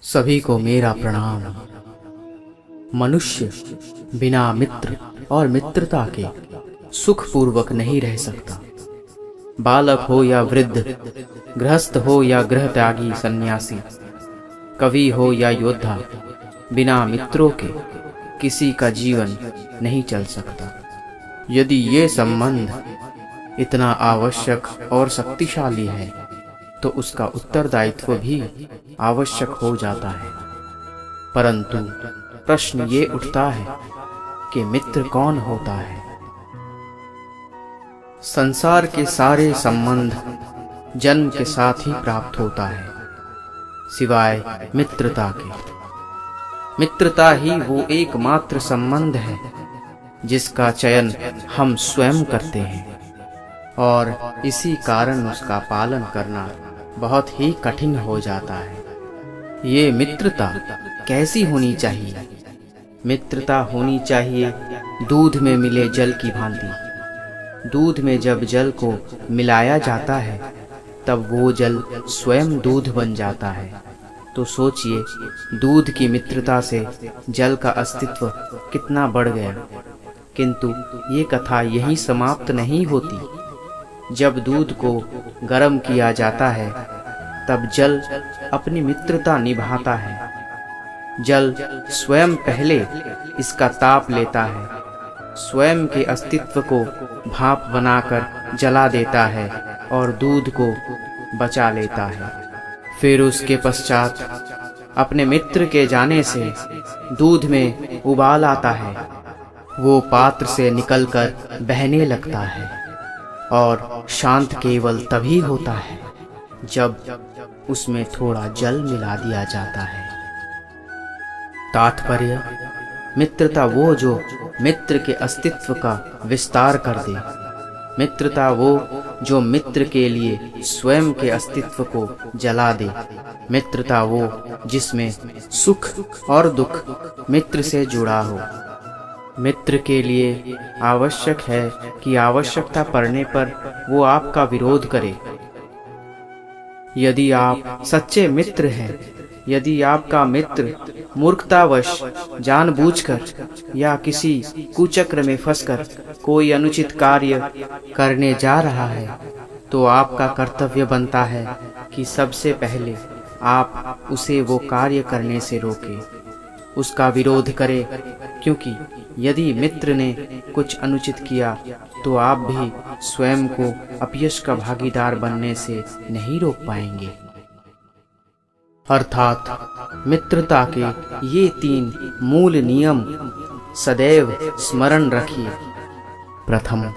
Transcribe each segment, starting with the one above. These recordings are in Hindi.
सभी को मेरा प्रणाम। मनुष्य बिना मित्र और मित्रता के सुखपूर्वक नहीं रह सकता। बालक हो या वृद्ध, गृहस्थ हो या गृह त्यागी सन्यासी, कवि हो या योद्धा, बिना मित्रों के किसी का जीवन नहीं चल सकता। यदि ये संबंध इतना आवश्यक और शक्तिशाली है तो उसका उत्तरदायित्व भी आवश्यक हो जाता है। परंतु प्रश्न ये उठता है कि मित्र कौन होता है। संसार के सारे संबंध जन्म के साथ ही प्राप्त होता है, सिवाय मित्रता के। मित्रता ही वो एकमात्र संबंध है जिसका चयन हम स्वयं करते हैं, और इसी कारण उसका पालन करना बहुत ही कठिन हो जाता है। ये मित्रता कैसी होनी चाहिए? मित्रता होनी चाहिए दूध में मिले जल की भांति। दूध में जब जल को मिलाया जाता है तब वो जल स्वयं दूध बन जाता है। तो सोचिए, दूध की मित्रता से जल का अस्तित्व कितना बढ़ गया। किंतु ये कथा यहीं समाप्त नहीं होती। जब दूध को गर्म किया जाता है तब जल अपनी मित्रता निभाता है। जल स्वयं पहले इसका ताप लेता है, स्वयं के अस्तित्व को भाप बनाकर जला देता है और दूध को बचा लेता है। फिर उसके पश्चात अपने मित्र के जाने से दूध में उबाल आता है। वो पात्र से निकलकर बहने लगता है और शांत केवल तभी होता है जब उसमें थोड़ा जल मिला दिया जाता है। तात्पर्य, मित्रता वो जो मित्र के अस्तित्व का विस्तार कर दे। मित्रता वो जो मित्र के लिए स्वयं के अस्तित्व को जला दे। मित्रता वो जिसमें सुख और दुख मित्र से जुड़ा हो। मित्र के लिए आवश्यक है कि आवश्यकता पड़ने पर वो आपका विरोध करे। यदि आप सच्चे मित्र हैं, यदि आपका मित्र मूर्खतावश, जानबूझकर या किसी कुचक्र में फंसकर कोई अनुचित कार्य करने जा रहा है, तो आपका कर्तव्य बनता है कि सबसे पहले आप उसे वो कार्य करने से रोकें, उसका विरोध करें। क्योंकि यदि मित्र ने कुछ अनुचित किया तो आप भी स्वयं को अपयश का भागीदार बनने से नहीं रोक पाएंगे। अर्थात मित्रता के ये 3 मूल नियम सदैव स्मरण रखिए। प्रथम,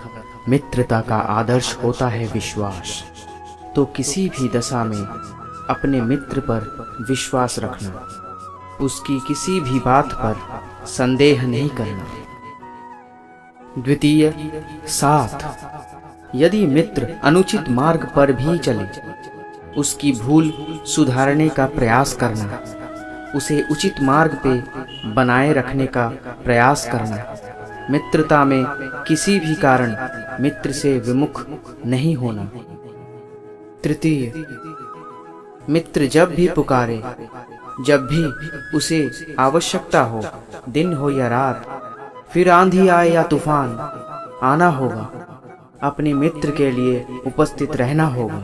मित्रता का आदर्श होता है विश्वास। तो किसी भी दशा में अपने मित्र पर विश्वास रखना, उसकी किसी भी बात पर संदेह नहीं करना। द्वितीय, साथ। यदि मित्र अनुचित मार्ग पर भी चले, उसकी भूल सुधारने का प्रयास करना, उसे उचित मार्ग पे बनाए रखने का प्रयास करना। मित्रता में किसी भी कारण मित्र से विमुख नहीं होना। तृतीय, मित्र जब भी पुकारे, जब भी उसे आवश्यकता हो, दिन हो या रात, फिर आंधी आए या तूफान, आना होगा, अपने मित्र के लिए उपस्थित रहना होगा।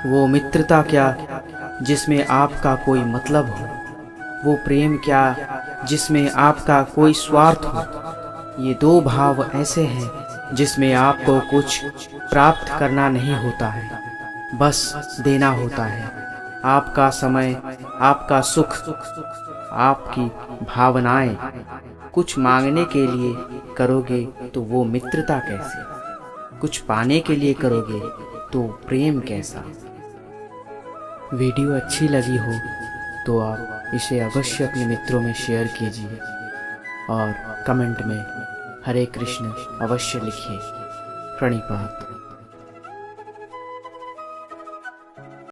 वो मित्रता क्या जिसमें आपका कोई मतलब हो, वो प्रेम क्या जिसमें आपका कोई स्वार्थ हो। ये 2 भाव ऐसे हैं जिसमें आपको कुछ प्राप्त करना नहीं होता है, बस देना होता है। आपका समय, आपका सुख, आपकी भावनाएं कुछ मांगने के लिए करोगे तो वो मित्रता कैसी? कुछ पाने के लिए करोगे तो प्रेम कैसा? वीडियो अच्छी लगी हो तो आप इसे अवश्य अपने मित्रों में शेयर कीजिए और कमेंट में हरे कृष्ण अवश्य लिखिए। प्रणिपात।